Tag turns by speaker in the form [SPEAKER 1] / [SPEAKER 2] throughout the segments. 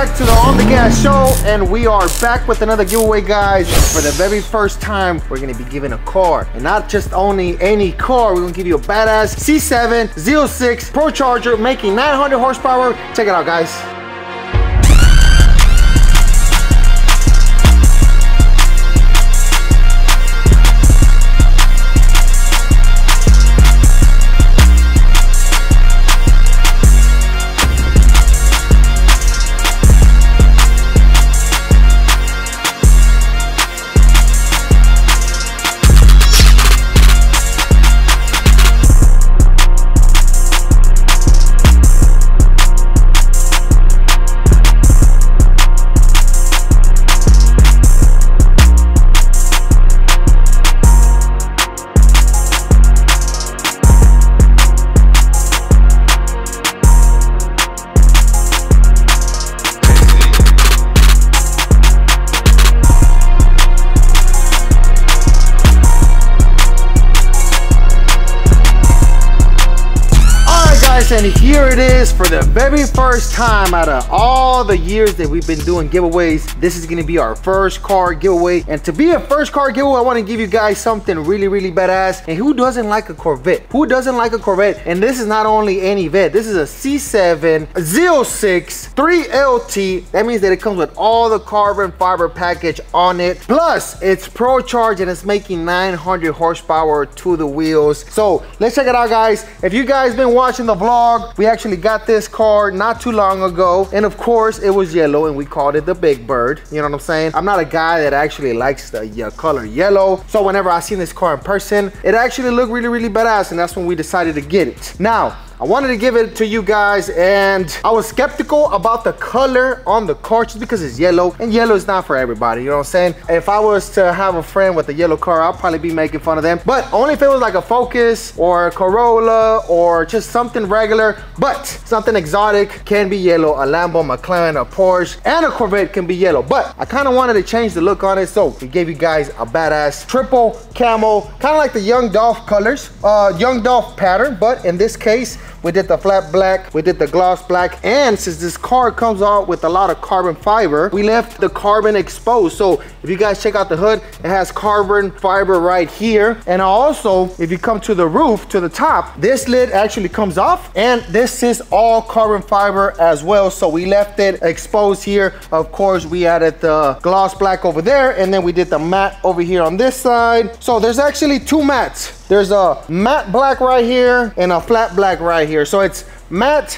[SPEAKER 1] back to the On The Gas show, and we are back with another giveaway, guys. For the very first time, we're gonna be giving a car, and not just only any car. We're gonna give you a badass C7 Z06 Procharger making 900 horsepower. Check it out, guys. And here it is for the very first time out of all the years that we've been doing giveaways. This is gonna be our first car giveaway. And to be a first car giveaway, I wanna give you guys something really, really badass. And who doesn't like a Corvette? Who doesn't like a Corvette? And this is not only any vet. This is a C7 Z06 3LT. That means that it comes with all the carbon fiber package on it. Plus, it's Procharged and it's making 900 horsepower to the wheels. So let's check it out, guys. If you guys been watching the vlog, we actually got this car not too long ago, and of course it was yellow and we called it the Big Bird. You know what I'm saying? I'm not a guy that actually likes the color yellow, so whenever I seen this car in person, it actually looked really, really badass, and that's when we decided to get it. Now, I wanted to give it to you guys, and I was skeptical about the color on the car just because it's yellow, and yellow is not for everybody, you know what I'm saying? If I was to have a friend with a yellow car, I'll probably be making fun of them, but only if it was like a Focus or a Corolla or just something regular, but something exotic can be yellow. A Lambo, McLaren, a Porsche, and a Corvette can be yellow, but I kind of wanted to change the look on it, so we gave you guys a badass triple camo, kind of like the Young Dolph colors, Young Dolph pattern, but in this case, we did the flat black, we did the gloss black, and since this car comes out with a lot of carbon fiber, we left the carbon exposed. So if you guys check out the hood, it has carbon fiber right here. And also, if you come to the roof, to the top, this lid actually comes off, and this is all carbon fiber as well. So we left it exposed here. Of course, we added the gloss black over there, and then we did the matte over here on this side. So there's actually two mattes. There's a matte black right here and a flat black right here. So it's matte,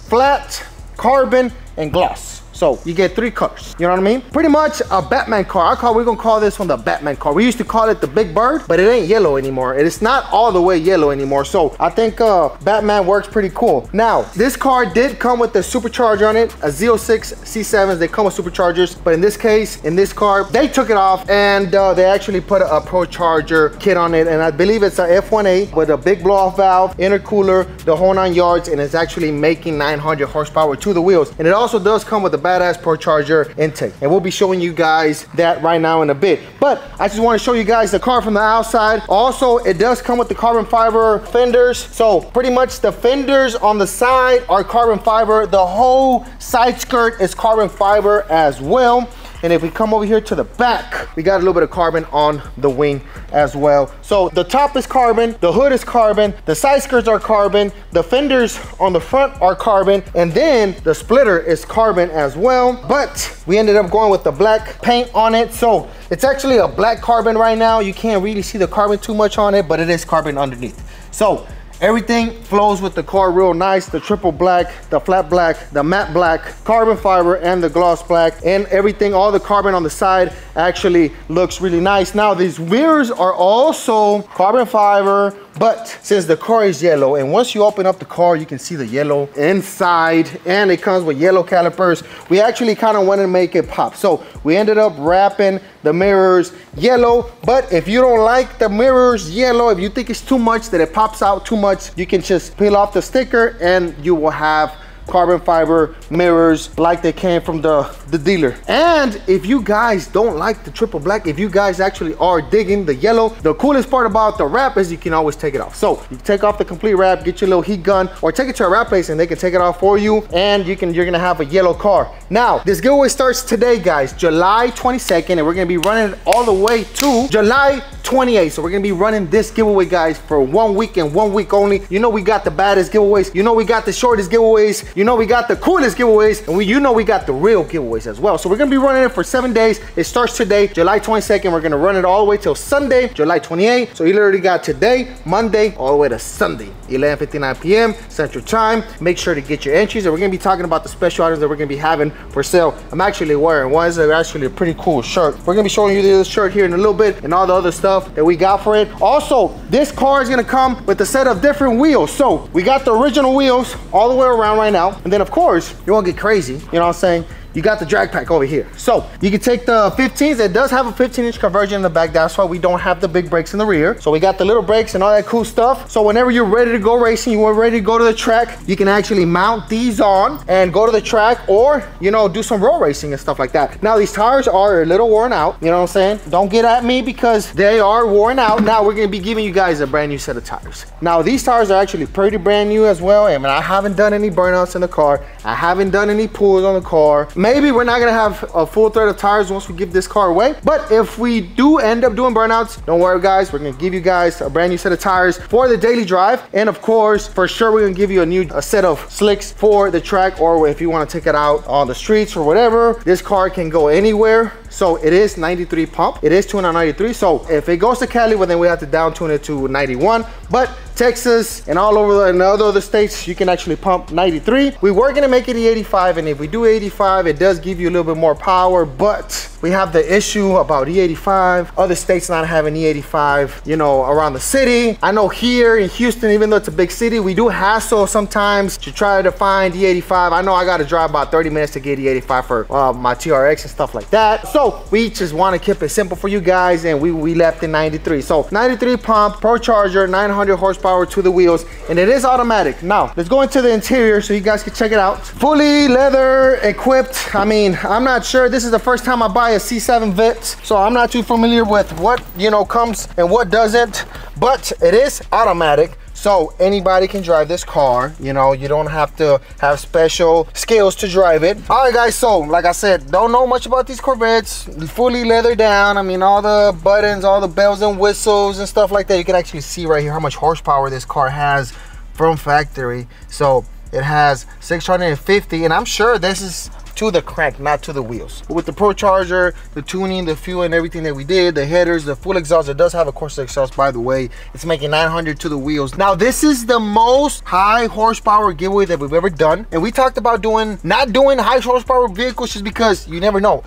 [SPEAKER 1] flat, carbon, and gloss. So you get three colors, you know what I mean? Pretty much a Batman car. We're gonna call this one the Batman car. We used to call it the Big Bird, but it ain't yellow anymore. It's not all the way yellow anymore. So I think Batman works pretty cool. Now, this car did come with the supercharger on it, a Z06 C7s. They come with superchargers, but in this case, in this car, they took it off and they actually put a Procharger kit on it. And I believe it's a F1A with a big blow-off valve, intercooler, the whole 9 yards, and it's actually making 900 horsepower to the wheels. And it also does come with a badass Procharger intake, and we'll be showing you guys that right now in a bit. But I just want to show you guys the car from the outside. Also, it does come with the carbon fiber fenders, so pretty much the fenders on the side are carbon fiber. The whole side skirt is carbon fiber as well. And if we come over here to the back, we got a little bit of carbon on the wing as well. So the top is carbon, the hood is carbon, the side skirts are carbon, the fenders on the front are carbon, and then the splitter is carbon as well. But we ended up going with the black paint on it. So it's actually a black carbon right now. You can't really see the carbon too much on it, but it is carbon underneath. So everything flows with the car real nice. The triple black, the flat black, the matte black, carbon fiber, and the gloss black, and everything, all the carbon on the side actually looks really nice. Now these mirrors are also carbon fiber, but since the car is yellow, and once you open up the car, you can see the yellow inside, and it comes with yellow calipers, we actually kind of wanted to make it pop. So we ended up wrapping the mirrors yellow, but if you don't like the mirrors yellow, if you think it's too much, that it pops out too much, you can just peel off the sticker and you will have carbon fiber mirrors like they came from the dealer. And if you guys don't like the triple black, if you guys actually are digging the yellow, the coolest part about the wrap is you can always take it off. So you take off the complete wrap, get your little heat gun, or take it to a wrap place and they can take it off for you, and you're gonna have a yellow car. Now, this giveaway starts today, guys, July 22nd, and we're gonna be running it all the way to July 28th. So we're gonna be running this giveaway, guys, for 1 week and 1 week only. You know we got the baddest giveaways, you know we got the shortest giveaways, you know we got the coolest giveaways, and you know we got the real giveaways as well. So we're gonna be running it for 7 days. It starts today, July 22nd. We're gonna run it all the way till Sunday, July 28th. So you literally got today, Monday, all the way to Sunday, 11:59 p.m. Central Time. Make sure to get your entries, and we're gonna be talking about the special items that we're gonna be having for sale. I'm actually wearing one. It's actually a pretty cool shirt. We're gonna be showing you this shirt here in a little bit and all the other stuff that we got for it. Also, this car is gonna come with a set of different wheels. So we got the original wheels all the way around right now, and then of course you won't get crazy, you know what I'm saying, you got the drag pack over here. So you can take the 15s. It does have a 15-inch conversion in the back. That's why we don't have the big brakes in the rear. So we got the little brakes and all that cool stuff. So whenever you're ready to go racing, you are ready to go to the track, you can actually mount these on and go to the track, or, you know, do some road racing and stuff like that. Now these tires are a little worn out, you know what I'm saying? Don't get at me because they are worn out. Now we're gonna be giving you guys a brand new set of tires. Now these tires are actually pretty brand new as well. I mean, I haven't done any burnouts in the car. I haven't done any pulls on the car. Maybe we're not gonna have a full thread of tires once we give this car away, but if we do end up doing burnouts, don't worry guys, we're gonna give you guys a brand new set of tires for the daily drive. And of course, for sure, we're gonna give you a set of slicks for the track, or if you want to take it out on the streets or whatever. This car can go anywhere. So it is 93 pump. It is tuned on 93. So if it goes to Cali, well, then we have to down tune it to 91. But Texas and all over and all the other states, you can actually pump 93. We were gonna make it E85, and if we do 85, it does give you a little bit more power, but we have the issue about E85, other states not having E85, you know, around the city. I know here in Houston, even though it's a big city, we do hassle sometimes to try to find E85. I know I gotta drive about 30 minutes to get E85 for my TRX and stuff like that. So we just wanna keep it simple for you guys, and we left in 93. So 93 pump, Procharged, 900 horsepower to the wheels, and it is automatic. Now let's go into the interior so you guys can check it out. Fully leather equipped. I mean, I'm not sure, this is the first time I buy a C7 Vette, so I'm not too familiar with what, you know, comes and what doesn't, but it is automatic. So anybody can drive this car, you know, you don't have to have special skills to drive it. All right guys, so like I said, don't know much about these Corvettes, fully leathered down. I mean, all the buttons, all the bells and whistles and stuff like that. You can actually see right here how much horsepower this car has from factory. So it has 650, and I'm sure this is to the crank, not to the wheels. With the Procharged, the tuning, the fuel, and everything that we did, the headers, the full exhaust, it does have a Corsa exhaust, by the way. It's making 900 to the wheels. Now this is the most high horsepower giveaway that we've ever done, and we talked about not doing high horsepower vehicles just because you never know.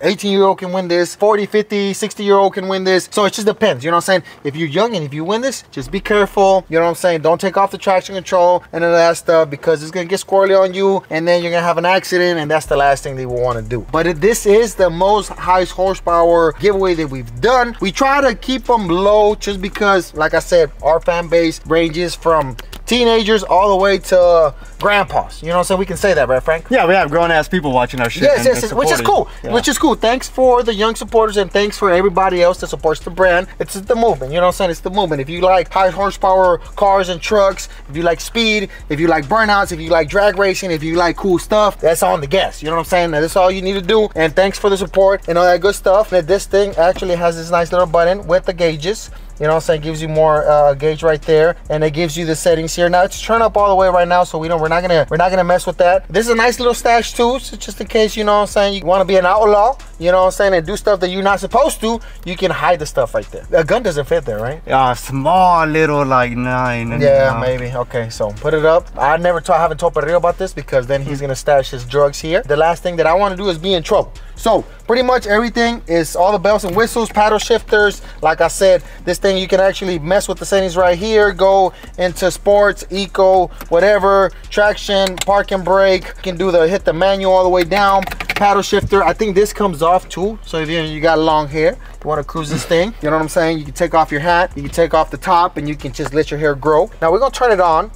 [SPEAKER 1] 18-year-old can win this, 40, 50, 60-year-old can win this. So it just depends, you know what I'm saying? If you're young and if you win this, just be careful, you know what I'm saying? Don't take off the traction control and all that stuff, because it's gonna get squirrely on you, and then you're gonna have an accident, and that's the last thing they will want to do. But this is the most highest horsepower giveaway that we've done. We try to keep them low just because, like I said, our fan base ranges from teenagers all the way to grandpas. You know what I'm saying? We can say that, right, Frank?
[SPEAKER 2] Yeah, we have grown-ass people watching our shit.
[SPEAKER 1] Yes, which is cool. Yeah. Which is cool. Thanks for the young supporters, and thanks for everybody else that supports the brand. It's the movement, you know what I'm saying? It's the movement. If you like high horsepower cars and trucks, if you like speed, if you like burnouts, if you like drag racing, if you like cool stuff, that's on the gas. You know what I'm saying? That's all you need to do. And thanks for the support and all that good stuff. And this thing actually has this nice little button with the gauges. You know what I'm saying? It gives you more gauge right there, and it gives you the settings here. Now it's turned up all the way right now, so we're not gonna mess with that. This is a nice little stash too, so just in case, you know what I'm saying, you want to be an outlaw, you know what I'm saying, and do stuff that you're not supposed to, you can hide the stuff right there. A gun doesn't fit there, right?
[SPEAKER 2] Yeah, small little like 9.
[SPEAKER 1] Yeah, maybe. Okay, so put it up. I haven't told Perrillo about this, because then he's gonna stash his drugs here. The last thing that I want to do is be in trouble. So pretty much everything is all the bells and whistles, paddle shifters. Like I said, this thing, you can actually mess with the settings right here, go into sports, eco, whatever, traction, park and brake. You can do hit the manual all the way down, paddle shifter. I think this comes off too, so if you got long hair, you want to cruise this thing, you know what I'm saying, you can take off your hat, you can take off the top, and you can just let your hair grow. Now we're gonna turn it on.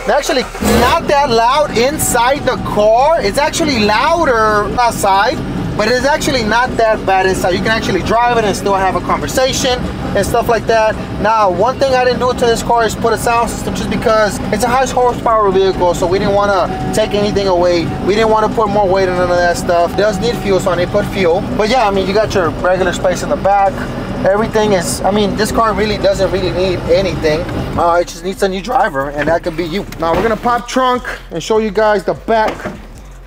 [SPEAKER 1] Actually not that loud inside the car. It's actually louder outside, but it's actually not that bad inside. You can actually drive it and still have a conversation and stuff like that. Now, one thing I didn't do to this car is put a sound system, just because it's a high horsepower vehicle, so we didn't want to take anything away. We didn't want to put more weight on none of that stuff. It does need fuel, so I need to put fuel. But yeah, I mean, you got your regular space in the back. Everything is, I mean, this car really doesn't really need anything. It just needs a new driver, and that could be you. Now we're gonna pop trunk and show you guys the back.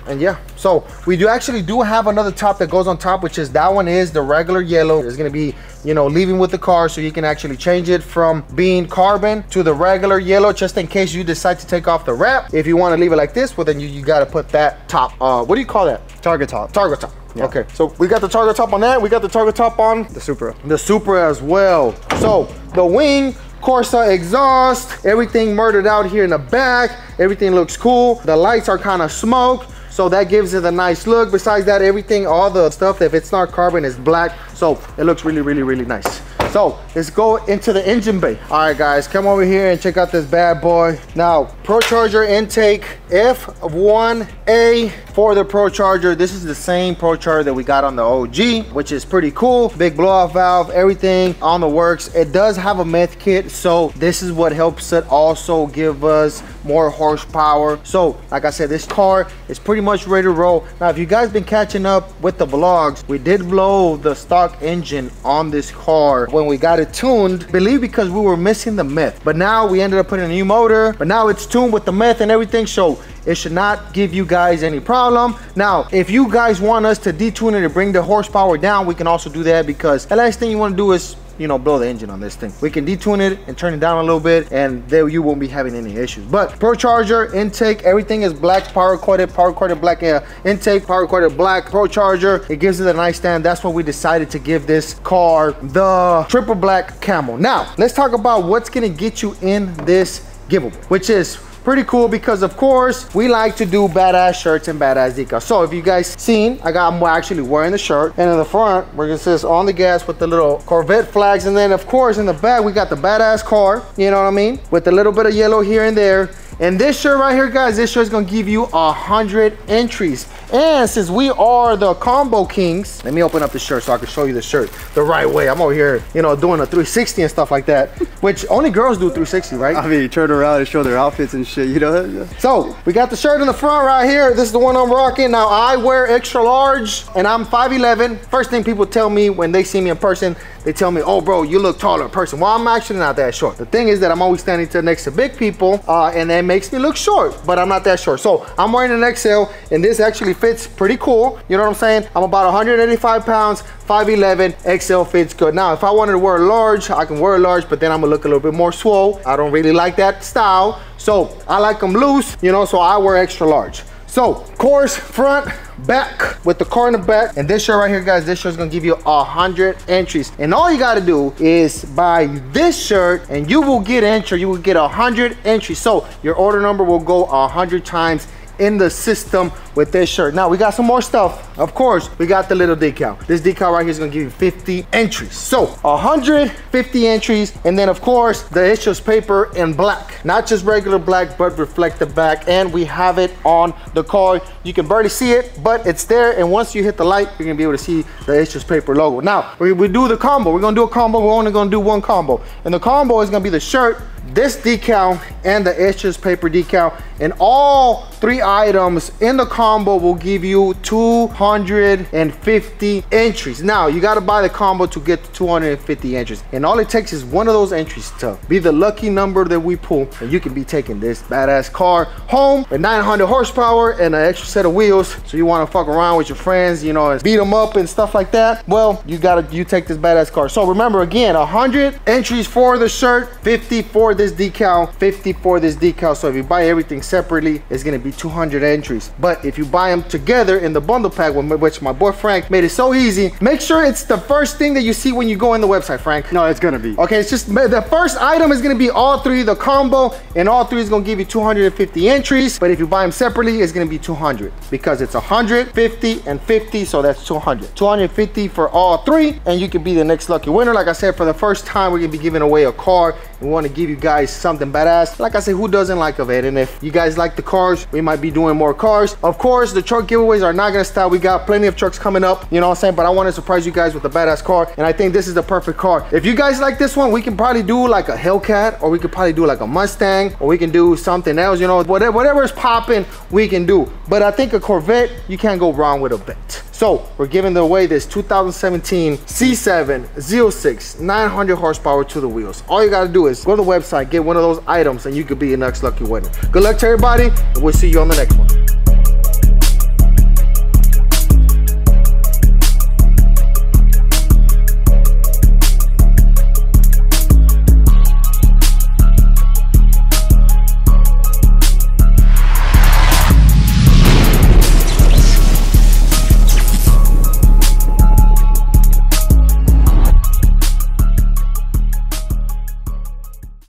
[SPEAKER 1] And yeah, so we do have another top that goes on top, which is, that one is the regular yellow. It's gonna be, you know, leaving with the car, so you can actually change it from being carbon to the regular yellow, just in case you decide to take off the wrap. If you want to leave it like this, well, then you got to put that top, what do you call that?
[SPEAKER 2] Target top.
[SPEAKER 1] Target top. Yeah. Okay, so we got the target top on that. We got the target top on
[SPEAKER 2] the Supra.
[SPEAKER 1] The Supra as well. So the wing, Corsa exhaust, everything murdered out here in the back. Everything looks cool. The lights are kind of smoke, so that gives it a nice look. Besides that, everything, all the stuff, if it's not carbon, is black, so it looks really, really, really nice. So let's go into the engine bay. All right, guys, come over here and check out this bad boy. Now, Procharger intake F1A for the Procharger. This is the same Procharger that we got on the OG, which is pretty cool. Big blow-off valve, everything on the works. It does have a meth kit, so this is what helps it also give us more horsepower. So like I said, this car is pretty much ready to roll. Now, if you guys been catching up with the vlogs, we did blow the stock engine on this car when we got it tuned, believe because we were missing the meth. But now we ended up putting a new motor, but now it's tuned with the meth and everything, so it should not give you guys any problem. Now, if you guys want us to detune it and bring the horsepower down, we can also do that, because the last thing you want to do is, you know, blow the engine on this thing. We can detune it and turn it down a little bit, and there you won't be having any issues. But Procharger intake, everything is black, power coated black intake, power coated black Procharger. It gives it a nice stand. That's why we decided to give this car the triple black camo. Now let's talk about what's gonna get you in this giveaway, which is pretty cool, because of course we like to do badass shirts and badass decals. So if you guys seen, I'm actually wearing the shirt, and in the front where it says on the gas with the little Corvette flags, and then of course in the back we got the badass car, you know what I mean, with a little bit of yellow here and there. And this shirt right here, guys, this shirt is gonna give you 100 entries. And since we are the combo kings, let me open up the shirt so I can show you the shirt the right way. I'm over here, you know, doing a 360 and stuff like that, which only girls do 360, right?
[SPEAKER 2] I mean, turn around and show their outfits and shit, you know?
[SPEAKER 1] So we got the shirt in the front right here. This is the one I'm rocking. Now I wear extra large and I'm 5'11". First thing people tell me when they see me in person, they tell me, oh bro, you look taller in person. Well, I'm actually not that short. The thing is that I'm always standing next to big people, and that makes me look short, but I'm not that short. So I'm wearing an XL, and this actually fits pretty cool. You know what I'm saying? I'm about 185 pounds, 5'11", XL fits good. Now, if I wanted to wear a large, I can wear a large, but then I'm gonna look a little bit more swole. I don't really like that style, so I like them loose, you know, so I wear extra large. So, of course, front, back, with the car in the back. And this shirt right here, guys, this shirt is gonna give you 100 entries. And all you gotta do is buy this shirt and you will get entered. You will get 100 entries. So your order number will go 100 times in the system with this shirt. Now we got some more stuff. Of course, we got the little decal. This decal right here is gonna give you 50 entries. So 150 entries, and then of course the issues paper in black, not just regular black, but reflective black. And we have it on the car. You can barely see it, but it's there. And once you hit the light, you're gonna be able to see the issues paper logo. Now we do the combo. We're gonna do a combo. We're only gonna do one combo, and the combo is gonna be the shirt, this decal, and the issues paper decal. And all three items in the combo will give you 250 entries. Now you got to buy the combo to get to 250 entries, and all it takes is one of those entries to be the lucky number that we pull, and you can be taking this badass car home with 900 horsepower and an extra set of wheels. So you want to fuck around with your friends, you know, and beat them up and stuff like that. Well, you take this badass car. So remember, again, 100 entries for the shirt, 50 for this decal, 50 for this decal. So if you buy everything separately, it's gonna be 200 entries. But if you buy them together in the bundle pack, which my boy Frank made it so easy, make sure it's the first thing that you see when you go in the website, Frank.
[SPEAKER 2] No, it's gonna be.
[SPEAKER 1] Okay, it's just the first item is gonna be all three, the combo, and all three is gonna give you 250 entries. But if you buy them separately, it's gonna be 200, because it's 100, 50, and 50, so that's 200. 250 for all three, and you can be the next lucky winner. Like I said, for the first time, we're gonna be giving away a car. We wanna give you guys something badass. Like I said, who doesn't like a vet? And if you guys like the cars, we might be doing more cars. Of course, the truck giveaways are not gonna stop. We got plenty of trucks coming up, you know what I'm saying? But I want to surprise you guys with a badass car, and I think this is the perfect car. If you guys like this one, we can probably do like a Hellcat, or we could probably do like a Mustang, or we can do something else, you know, whatever is popping, we can do. But I think a Corvette, you can't go wrong with a vet. So we're giving away this 2017 C7 Z06 900 horsepower to the wheels. All you gotta do is go to the website, get one of those items, and you could be your next lucky winner. Good luck to everybody, and we'll see you on the next one.